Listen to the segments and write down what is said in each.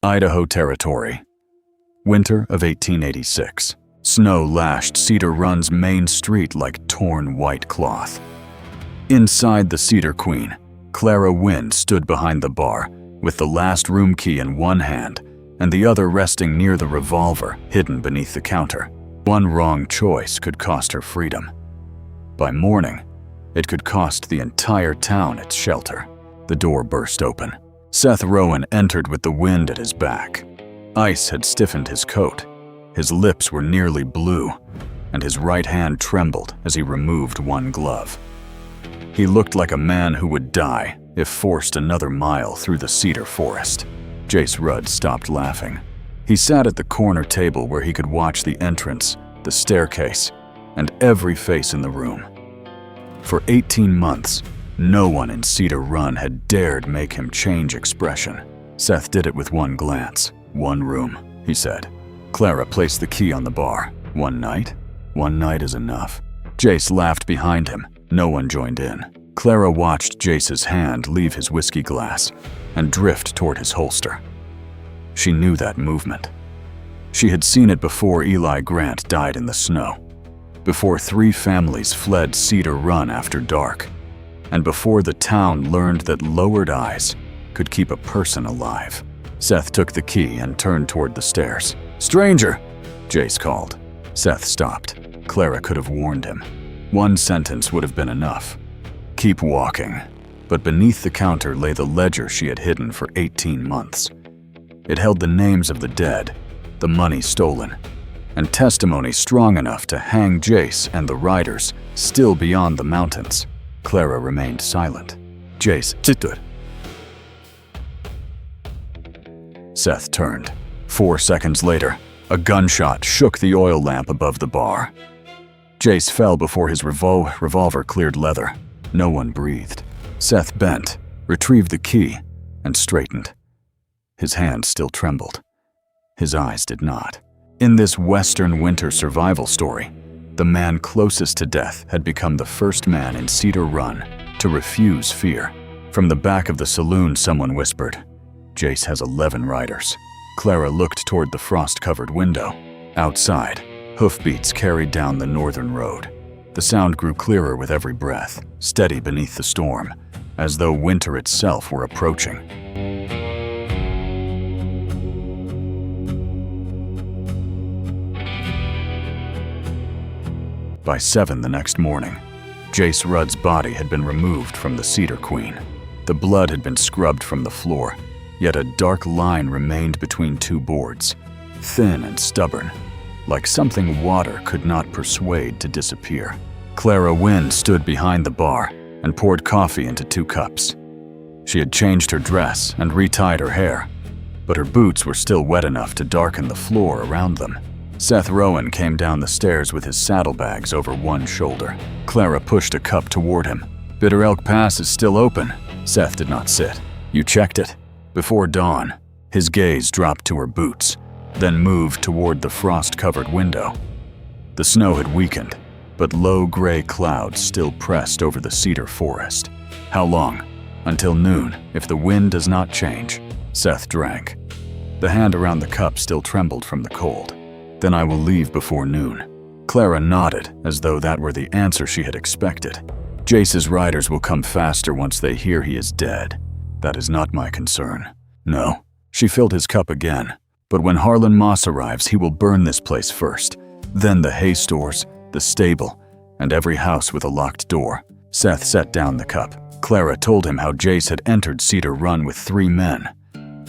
Idaho Territory. Winter of 1886. Snow lashed Cedar Run's main street like torn white cloth. Inside the Cedar Queen, Clara Wynn stood behind the bar, with the last room key in one hand and the other resting near the revolver hidden beneath the counter. One wrong choice could cost her freedom. By morning, it could cost the entire town its shelter. The door burst open. Seth Rowan entered with the wind at his back. Ice had stiffened his coat. His lips were nearly blue, and his right hand trembled as he removed one glove. He looked like a man who would die if forced another mile through the cedar forest. Jace Rudd stopped laughing. He sat at the corner table where he could watch the entrance, the staircase, and every face in the room. For 18 months, no one in Cedar Run had dared make him change expression. Seth did it with one glance. "One room," he said. Clara placed the key on the bar. "One night? One night is enough." Jace laughed behind him. No one joined in. Clara watched Jace's hand leave his whiskey glass and drift toward his holster. She knew that movement. She had seen it before Eli Grant died in the snow, before 3 families fled Cedar Run after dark, and before the town learned that lowered eyes could keep a person alive. Seth took the key and turned toward the stairs. "Stranger!" Jace called. Seth stopped. Clara could have warned him. One sentence would have been enough. "Keep walking." But beneath the counter lay the ledger she had hidden for 18 months. It held the names of the dead, the money stolen, and testimony strong enough to hang Jace and the riders still beyond the mountains. Clara remained silent. Jace stood. Seth turned. 4 seconds later, a gunshot shook the oil lamp above the bar. Jace fell before his revolver cleared leather. No one breathed. Seth bent, retrieved the key, and straightened. His hand still trembled. His eyes did not. In this Western winter survival story, the man closest to death had become the first man in Cedar Run to refuse fear. From the back of the saloon, someone whispered, "Jace has 11 riders." Clara looked toward the frost-covered window. Outside, hoofbeats carried down the northern road. The sound grew clearer with every breath, steady beneath the storm, as though winter itself were approaching. By 7 the next morning, Jace Rudd's body had been removed from the Cedar Queen. The blood had been scrubbed from the floor, yet a dark line remained between 2 boards, thin and stubborn, like something water could not persuade to disappear. Clara Wynn stood behind the bar and poured coffee into 2 cups. She had changed her dress and retied her hair, but her boots were still wet enough to darken the floor around them. Seth Rowan came down the stairs with his saddlebags over one shoulder. Clara pushed a cup toward him. "Bitter Elk Pass is still open." Seth did not sit. "You checked it?" Before dawn, his gaze dropped to her boots, then moved toward the frost-covered window. The snow had weakened, but low gray clouds still pressed over the cedar forest. "How long?" "Until noon, if the wind does not change." Seth drank. The hand around the cup still trembled from the cold. "Then I will leave before noon." Clara nodded, as though that were the answer she had expected. "Jace's riders will come faster once they hear he is dead. That is not my concern." "No." She filled his cup again. "But when Harlan Moss arrives, he will burn this place first, then the hay stores, the stable, and every house with a locked door." Seth set down the cup. Clara told him how Jace had entered Cedar Run with 3 men.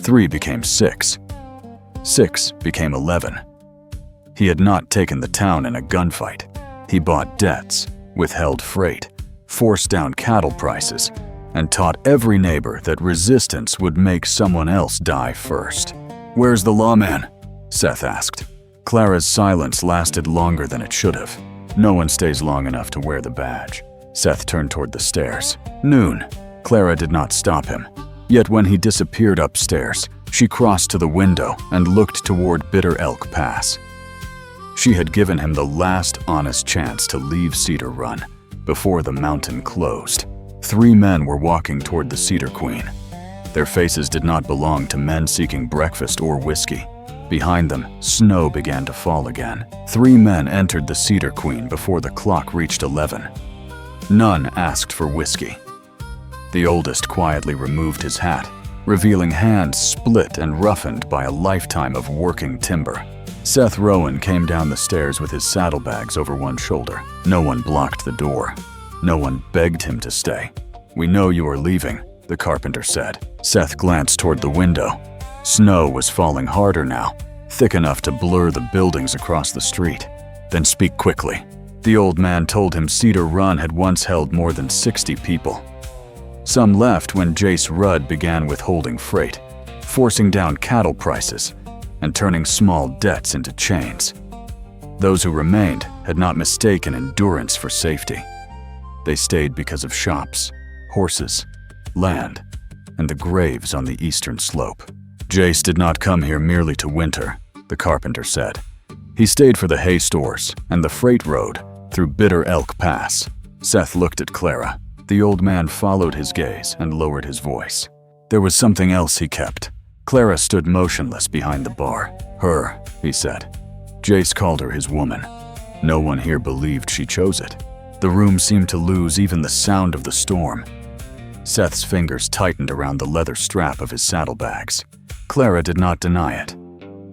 3 became 6. 6 became 11. He had not taken the town in a gunfight. He bought debts, withheld freight, forced down cattle prices, and taught every neighbor that resistance would make someone else die first. "Where's the lawman?" Seth asked. Clara's silence lasted longer than it should have. No one stays long enough to wear the badge. Seth turned toward the stairs. "Noon." Clara did not stop him. Yet when he disappeared upstairs, she crossed to the window and looked toward Bitter Elk Pass. She had given him the last honest chance to leave Cedar Run before the mountain closed. 3 men were walking toward the Cedar Queen. Their faces did not belong to men seeking breakfast or whiskey. Behind them, snow began to fall again. 3 men entered the Cedar Queen before the clock reached 11. None asked for whiskey. The oldest quietly removed his hat, revealing hands split and roughened by a lifetime of working timber. Seth Rowan came down the stairs with his saddlebags over one shoulder. No one blocked the door. No one begged him to stay. "We know you are leaving," the carpenter said. Seth glanced toward the window. Snow was falling harder now, thick enough to blur the buildings across the street. "Then speak quickly." The old man told him Cedar Run had once held more than 60 people. Some left when Jace Rudd began withholding freight, forcing down cattle prices, and turning small debts into chains. Those who remained had not mistaken endurance for safety. They stayed because of shops, horses, land, and the graves on the eastern slope. Jace did not come here merely to winter, the carpenter said. He stayed for the hay stores and the freight road through Bitter Elk Pass. Seth looked at Clara. The old man followed his gaze and lowered his voice. There was something else he kept. Clara stood motionless behind the bar. "Her," he said. Jace called her his woman. No one here believed she chose it. The room seemed to lose even the sound of the storm. Seth's fingers tightened around the leather strap of his saddlebags. Clara did not deny it.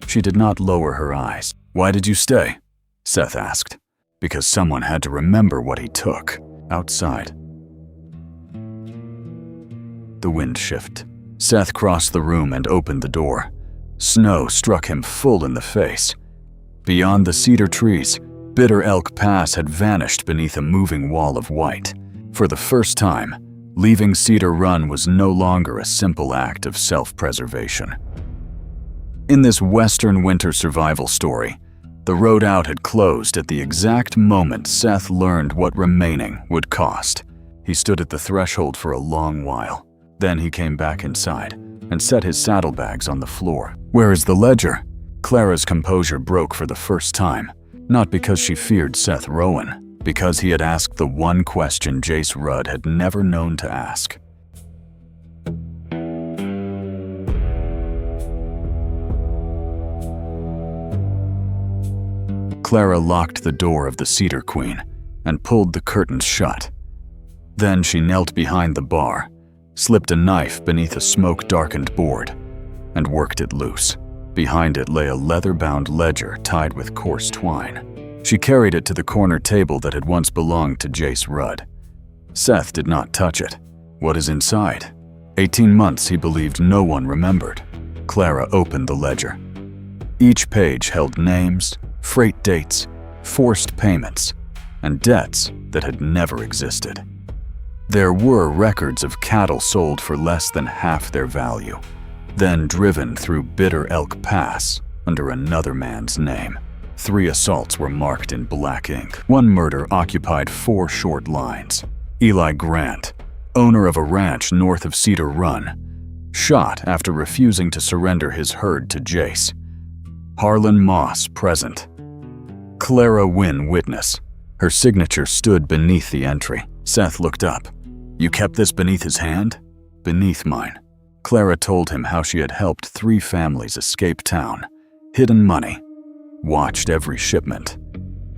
She did not lower her eyes. "Why did you stay?" Seth asked. "Because someone had to remember what he took." Outside, the wind shifted. Seth crossed the room and opened the door. Snow struck him full in the face. Beyond the cedar trees, Bitter Elk Pass had vanished beneath a moving wall of white. For the first time, leaving Cedar Run was no longer a simple act of self-preservation. In this Western winter survival story, the road out had closed at the exact moment Seth learned what remaining would cost. He stood at the threshold for a long while. Then he came back inside and set his saddlebags on the floor. "Where is the ledger?" Clara's composure broke for the first time, not because she feared Seth Rowan, because he had asked the one question Jace Rudd had never known to ask. Clara locked the door of the Cedar Queen and pulled the curtains shut. Then she knelt behind the bar, slipped a knife beneath a smoke-darkened board, and worked it loose. Behind it lay a leather-bound ledger tied with coarse twine. She carried it to the corner table that had once belonged to Jace Rudd. Seth did not touch it. What is inside? 18 months he believed no one remembered. Clara opened the ledger. Each page held names, freight dates, forced payments, and debts that had never existed. There were records of cattle sold for less than half their value, then driven through Bitter Elk Pass under another man's name. 3 assaults were marked in black ink. One murder occupied 4 short lines. Eli Grant, owner of a ranch north of Cedar Run, shot after refusing to surrender his herd to Jace. Harlan Moss present. Clara Wynn witness. Her signature stood beneath the entry. Seth looked up. "You kept this beneath his hand?" "Beneath mine." Clara told him how she had helped 3 families escape town, hidden money, watched every shipment,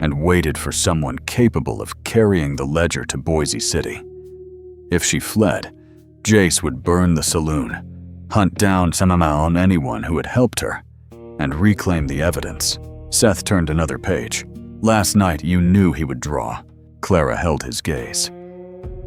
and waited for someone capable of carrying the ledger to Boise City. If she fled, Jace would burn the saloon, hunt down on anyone who had helped her, and reclaim the evidence. Seth turned another page. "Last night you knew he would draw." Clara held his gaze.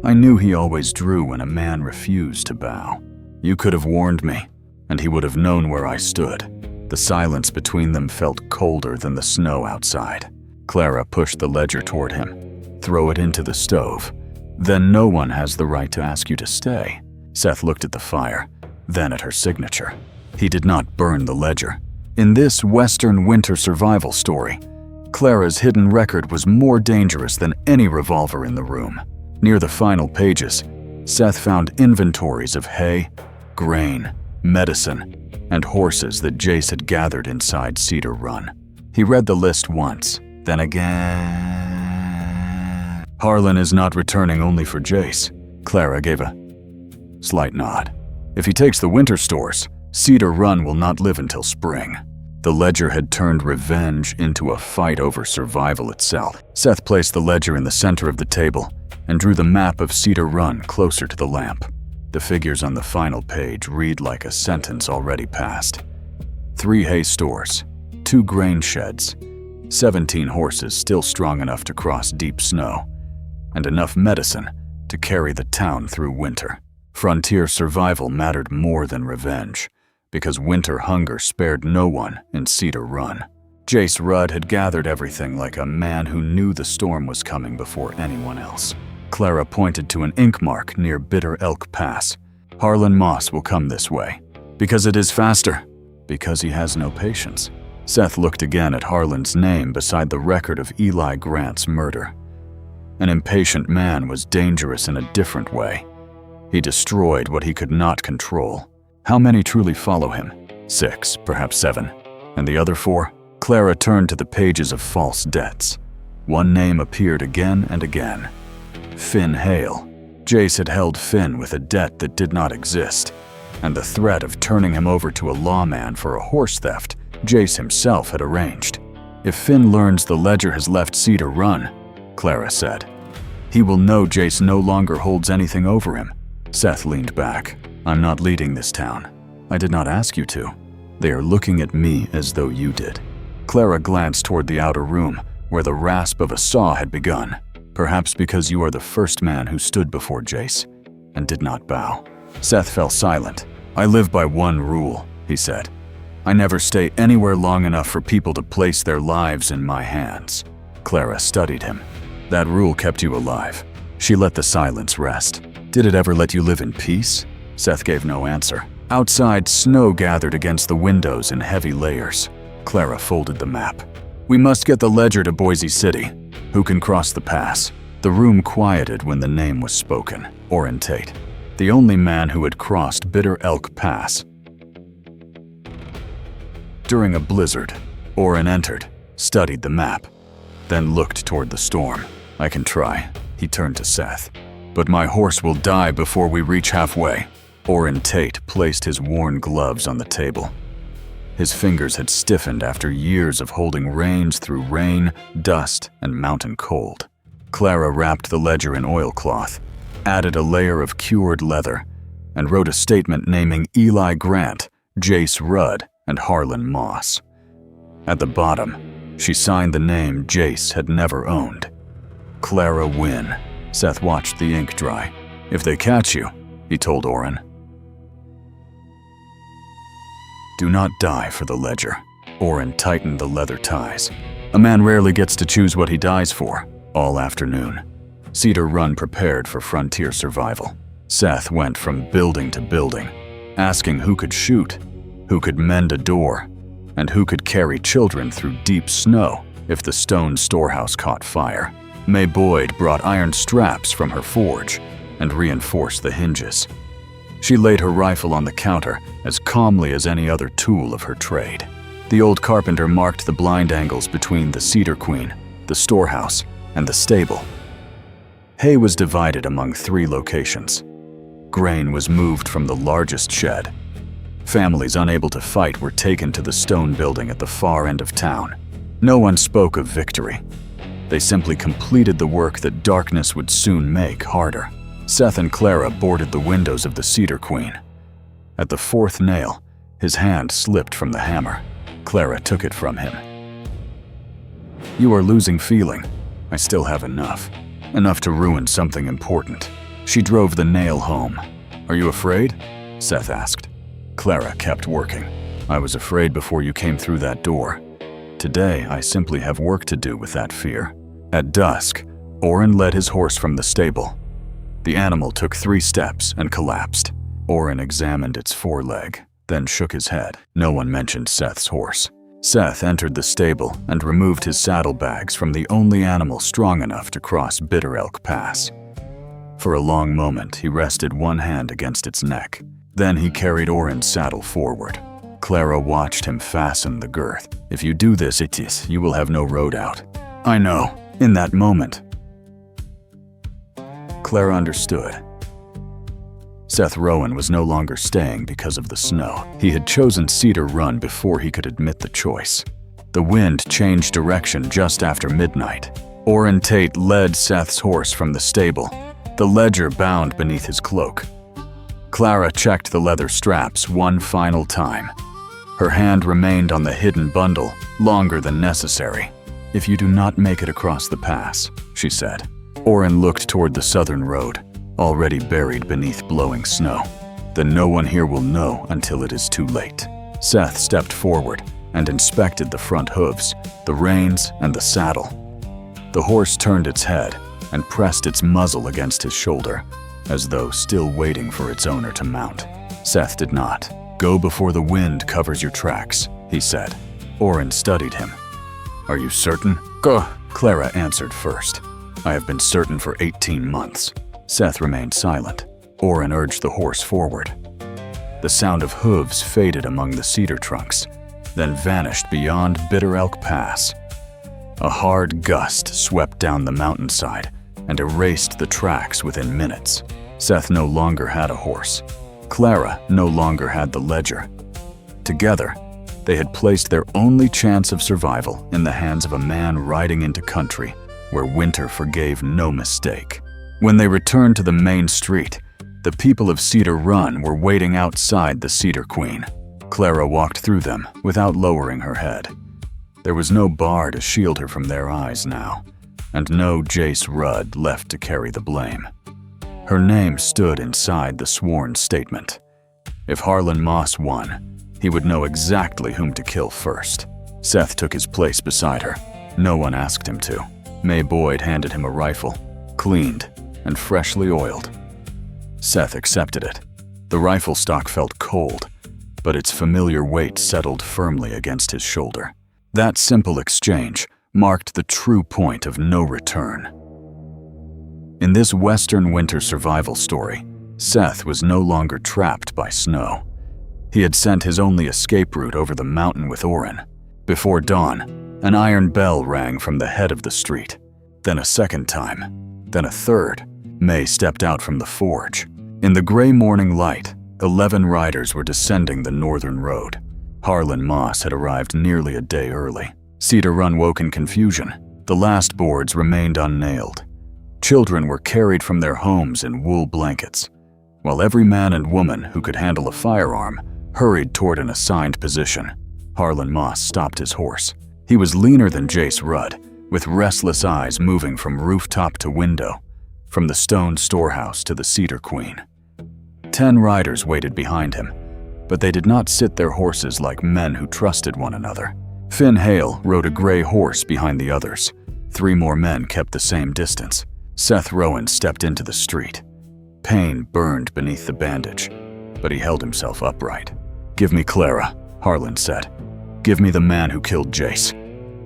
"I knew he always drew when a man refused to bow. You could have warned me, and he would have known where I stood." The silence between them felt colder than the snow outside. Clara pushed the ledger toward him. "Throw it into the stove. Then no one has the right to ask you to stay." Seth looked at the fire, then at her signature. He did not burn the ledger. In this Western winter survival story, Clara's hidden record was more dangerous than any revolver in the room. Near the final pages, Seth found inventories of hay, grain, medicine, and horses that Jace had gathered inside Cedar Run. He read the list once, then again. "Harlan is not returning only for Jace." Clara gave a slight nod. If he takes the winter stores, Cedar Run will not live until spring. The ledger had turned revenge into a fight over survival itself. Seth placed the ledger in the center of the table and drew the map of Cedar Run closer to the lamp. The figures on the final page read like a sentence already passed. 3 hay stores, 2 grain sheds, 17 horses still strong enough to cross deep snow, and enough medicine to carry the town through winter. Frontier survival mattered more than revenge, because winter hunger spared no one in Cedar Run. Jace Rudd had gathered everything like a man who knew the storm was coming before anyone else. Clara pointed to an ink mark near Bitter Elk Pass. Harlan Moss will come this way. Because it is faster. Because he has no patience. Seth looked again at Harlan's name beside the record of Eli Grant's murder. An impatient man was dangerous in a different way. He destroyed what he could not control. How many truly follow him? 6, perhaps 7. And the other 4? Clara turned to the pages of false debts. One name appeared again and again. Finn Hale. Jace had held Finn with a debt that did not exist, and the threat of turning him over to a lawman for a horse theft Jace himself had arranged. If Finn learns the ledger has left Cedar Run, Clara said, he will know Jace no longer holds anything over him. Seth leaned back. I'm not leading this town. I did not ask you to. They are looking at me as though you did. Clara glanced toward the outer room, where the rasp of a saw had begun. Perhaps because you are the first man who stood before Jace and did not bow. Seth fell silent. I live by one rule, he said. I never stay anywhere long enough for people to place their lives in my hands. Clara studied him. That rule kept you alive. She let the silence rest. Did it ever let you live in peace? Seth gave no answer. Outside, snow gathered against the windows in heavy layers. Clara folded the map. We must get the ledger to Boise City. Who can cross the pass? The room quieted when the name was spoken. Orrin Tate, the only man who had crossed Bitter Elk Pass. During a blizzard, Orrin entered, studied the map, then looked toward the storm. I can try. He turned to Seth. But my horse will die before we reach halfway. Orrin Tate placed his worn gloves on the table. His fingers had stiffened after years of holding reins through rain, dust, and mountain cold. Clara wrapped the ledger in oilcloth, added a layer of cured leather, and wrote a statement naming Eli Grant, Jace Rudd, and Harlan Moss. At the bottom, she signed the name Jace had never owned. Clara Wynn. Seth watched the ink dry. If they catch you, he told Orrin, do not die for the ledger. Orrin tightened the leather ties. A man rarely gets to choose what he dies for, all afternoon. Cedar Run prepared for frontier survival. Seth went from building to building, asking who could shoot, who could mend a door, and who could carry children through deep snow if the stone storehouse caught fire. May Boyd brought iron straps from her forge and reinforced the hinges. She laid her rifle on the counter as calmly as any other tool of her trade. The old carpenter marked the blind angles between the Cedar Queen, the storehouse, and the stable. Hay was divided among 3 locations. Grain was moved from the largest shed. Families unable to fight were taken to the stone building at the far end of town. No one spoke of victory. They simply completed the work that darkness would soon make harder. Seth and Clara boarded the windows of the Cedar Queen. At the 4th nail, his hand slipped from the hammer. Clara took it from him. You are losing feeling. I still have enough. Enough to ruin something important. She drove the nail home. Are you afraid? Seth asked. Clara kept working. I was afraid before you came through that door. Today, I simply have work to do with that fear. At dusk, Orrin led his horse from the stable. The animal took 3 steps and collapsed. Orrin examined its foreleg, then shook his head. No one mentioned Seth's horse. Seth entered the stable and removed his saddlebags from the only animal strong enough to cross Bitter Elk Pass. For a long moment, he rested one hand against its neck. Then he carried Orrin's saddle forward. Clara watched him fasten the girth. If you do this, you will have no road out. I know. In that moment, Clara understood. Seth Rowan was no longer staying because of the snow. He had chosen Cedar Run before he could admit the choice. The wind changed direction just after midnight. Orrin Tate led Seth's horse from the stable, the ledger bound beneath his cloak. Clara checked the leather straps one final time. Her hand remained on the hidden bundle longer than necessary. "If you do not make it across the pass," she said. Orrin looked toward the southern road, already buried beneath blowing snow. "Then no one here will know until it is too late." Seth stepped forward and inspected the front hooves, the reins, and the saddle. The horse turned its head and pressed its muzzle against his shoulder, as though still waiting for its owner to mount. Seth did not. "Go before the wind covers your tracks," he said. Orrin studied him. "Are you certain?" "Go," Clara answered first. "I have been certain for 18 months." Seth remained silent. Orrin urged the horse forward. The sound of hooves faded among the cedar trunks, then vanished beyond Bitter Elk Pass. A hard gust swept down the mountainside and erased the tracks within minutes. Seth no longer had a horse. Clara no longer had the ledger. Together, they had placed their only chance of survival in the hands of a man riding into country where winter forgave no mistake. When they returned to the main street, the people of Cedar Run were waiting outside the Cedar Queen. Clara walked through them without lowering her head. There was no bar to shield her from their eyes now, and no Jace Rudd left to carry the blame. Her name stood inside the sworn statement. If Harlan Moss won, he would know exactly whom to kill first. Seth took his place beside her. No one asked him to. May Boyd handed him a rifle, cleaned and freshly oiled. Seth accepted it. The rifle stock felt cold, but its familiar weight settled firmly against his shoulder. That simple exchange marked the true point of no return. In this Western winter survival story, Seth was no longer trapped by snow. He had sent his only escape route over the mountain with Orrin. Before dawn, an iron bell rang from the head of the street. Then a second time. Then a third. May stepped out from the forge. In the gray morning light, 11 riders were descending the northern road. Harlan Moss had arrived nearly a day early. Cedar Run woke in confusion. The last boards remained unnailed. Children were carried from their homes in wool blankets, while every man and woman who could handle a firearm hurried toward an assigned position. Harlan Moss stopped his horse. He was leaner than Jace Rudd, with restless eyes moving from rooftop to window, from the stone storehouse to the Cedar Queen. 10 riders waited behind him, but they did not sit their horses like men who trusted one another. Finn Hale rode a gray horse behind the others. 3 more men kept the same distance. Seth Rowan stepped into the street. Pain burned beneath the bandage, but he held himself upright. "Give me Clara," Harlan said. "Give me the man who killed Jace.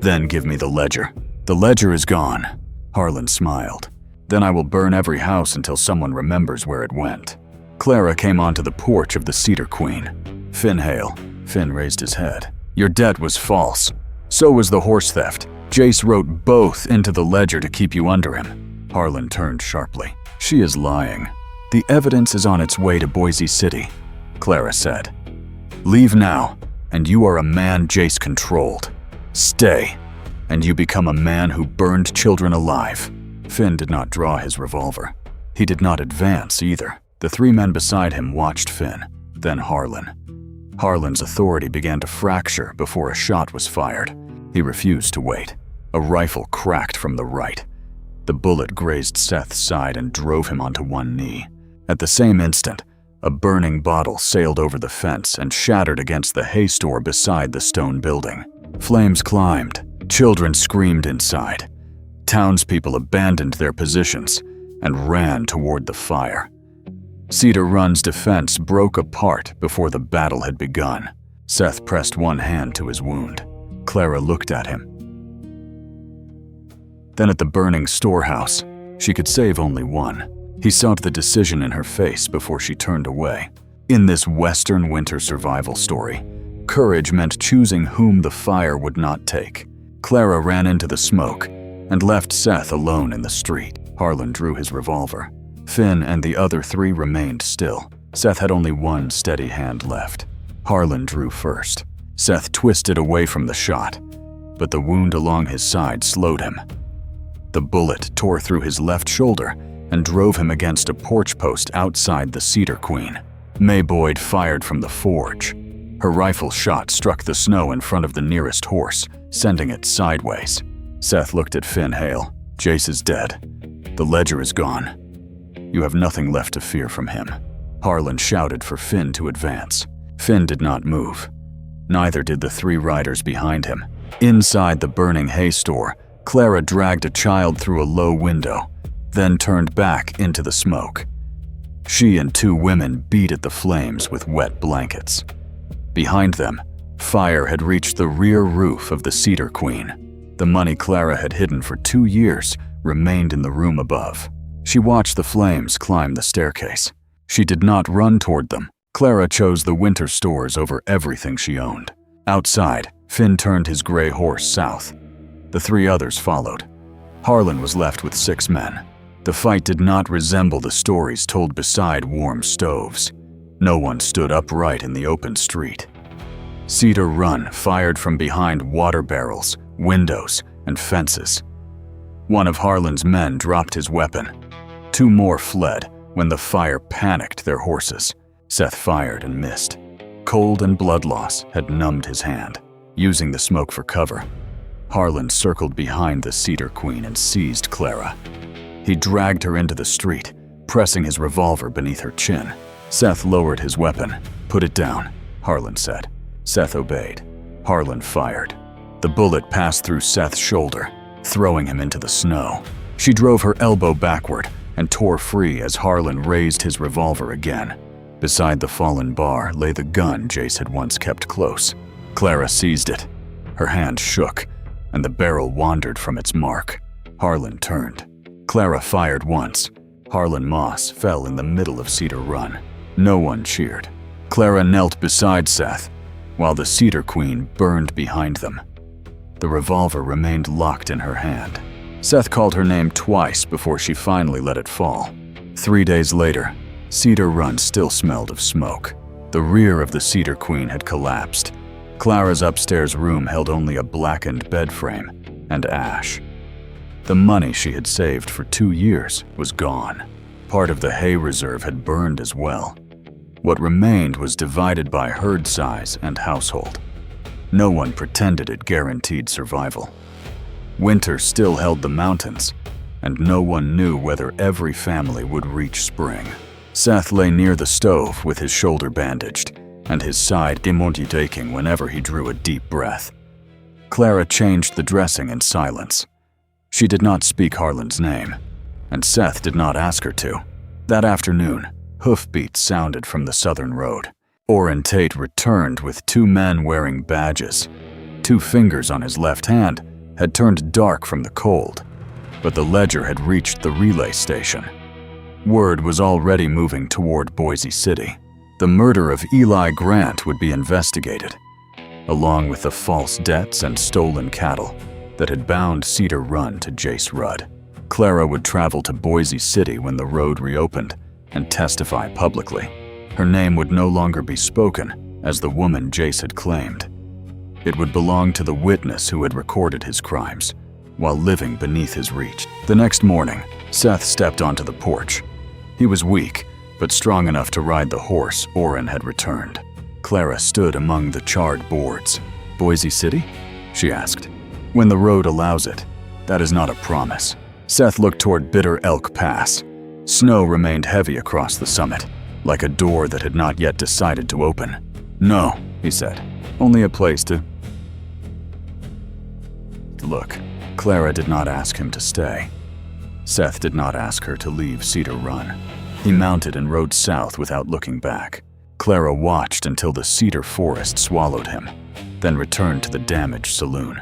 Then give me the ledger." "The ledger is gone," Harlan smiled. "Then I will burn every house until someone remembers where it went." Clara came onto the porch of the Cedar Queen. "Finn Hale," Finn raised his head. "Your debt was false. So was the horse theft. Jace wrote both into the ledger to keep you under him." Harlan turned sharply. "She is lying. The evidence is on its way to Boise City," Clara said. "Leave now, and you are a man Jace controlled. Stay, and you become a man who burned children alive." Finn did not draw his revolver. He did not advance either. The 3 men beside him watched Finn, then Harlan. Harlan's authority began to fracture before a shot was fired. He refused to wait. A rifle cracked from the right. The bullet grazed Seth's side and drove him onto one knee. At the same instant, a burning bottle sailed over the fence and shattered against the hay store beside the stone building. Flames climbed. Children screamed inside. Townspeople abandoned their positions and ran toward the fire. Cedar Run's defense broke apart before the battle had begun. Seth pressed one hand to his wound. Clara looked at him. Then at the burning storehouse, she could save only one. He saw the decision in her face before she turned away. In this Western winter survival story, courage meant choosing whom the fire would not take. Clara ran into the smoke and left Seth alone in the street. Harlan drew his revolver. Finn and the other 3 remained still. Seth had only one steady hand left. Harlan drew first. Seth twisted away from the shot, but the wound along his side slowed him. The bullet tore through his left shoulder and drove him against a porch post outside the Cedar Queen. May Boyd fired from the forge. Her rifle shot struck the snow in front of the nearest horse, sending it sideways. Seth looked at Finn Hale. Jace is dead. The ledger is gone. You have nothing left to fear from him. Harlan shouted for Finn to advance. Finn did not move. Neither did the 3 riders behind him. Inside the burning hay store, Clara dragged a child through a low window, then turned back into the smoke. She and 2 women beat at the flames with wet blankets. Behind them, fire had reached the rear roof of the Cedar Queen. The money Clara had hidden for 2 years remained in the room above. She watched the flames climb the staircase. She did not run toward them. Clara chose the winter stores over everything she owned. Outside, Finn turned his gray horse south. The 3 others followed. Harlan was left with 6 men. The fight did not resemble the stories told beside warm stoves. No one stood upright in the open street. Cedar Run fired from behind water barrels, windows, and fences. One of Harlan's men dropped his weapon. 2 more fled when the fire panicked their horses. Seth fired and missed. Cold and blood loss had numbed his hand. Using the smoke for cover, Harlan circled behind the Cedar Queen and seized Clara. He dragged her into the street, pressing his revolver beneath her chin. Seth lowered his weapon. "Put it down," Harlan said. Seth obeyed. Harlan fired. The bullet passed through Seth's shoulder, throwing him into the snow. She drove her elbow backward and tore free as Harlan raised his revolver again. Beside the fallen bar lay the gun Jace had once kept close. Clara seized it. Her hand shook, and the barrel wandered from its mark. Harlan turned. Clara fired once. Harlan Moss fell in the middle of Cedar Run. No one cheered. Clara knelt beside Seth, while the Cedar Queen burned behind them. The revolver remained locked in her hand. Seth called her name twice before she finally let it fall. 3 days later, Cedar Run still smelled of smoke. The rear of the Cedar Queen had collapsed. Clara's upstairs room held only a blackened bed frame and ash. The money she had saved for 2 years was gone. Part of the hay reserve had burned as well. What remained was divided by herd size and household. No one pretended it guaranteed survival. Winter still held the mountains, and no one knew whether every family would reach spring. Seth lay near the stove with his shoulder bandaged and his side aching whenever he drew a deep breath. Clara changed the dressing in silence. She did not speak Harlan's name, and Seth did not ask her to. That afternoon, hoofbeats sounded from the southern road. Orrin Tate returned with 2 men wearing badges. 2 fingers on his left hand had turned dark from the cold, but the ledger had reached the relay station. Word was already moving toward Boise City. The murder of Eli Grant would be investigated, along with the false debts and stolen cattle that had bound Cedar Run to Jace Rudd. Clara would travel to Boise City when the road reopened and testify publicly. Her name would no longer be spoken as the woman Jace had claimed. It would belong to the witness who had recorded his crimes while living beneath his reach. The next morning, Seth stepped onto the porch. He was weak, but strong enough to ride the horse Orrin had returned. Clara stood among the charred boards. "Boise City?" she asked. "When the road allows it. That is not a promise." Seth looked toward Bitter Elk Pass. Snow remained heavy across the summit, like a door that had not yet decided to open. "No," he said. "Only a place to look." Clara did not ask him to stay. Seth did not ask her to leave Cedar Run. He mounted and rode south without looking back. Clara watched until the cedar forest swallowed him, then returned to the damaged saloon.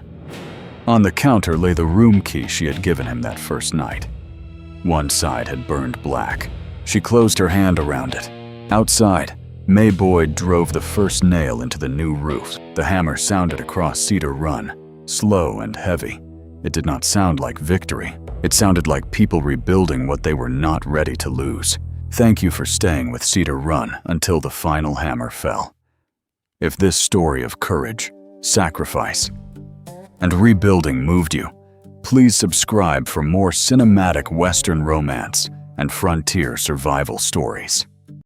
On the counter lay the room key she had given him that first night. One side had burned black. She closed her hand around it. Outside, May Boyd drove the first nail into the new roof. The hammer sounded across Cedar Run, slow and heavy. It did not sound like victory. It sounded like people rebuilding what they were not ready to lose. Thank you for staying with Cedar Run until the final hammer fell. If this story of courage, sacrifice, and rebuilding moved you, please subscribe for more cinematic Western romance and frontier survival stories.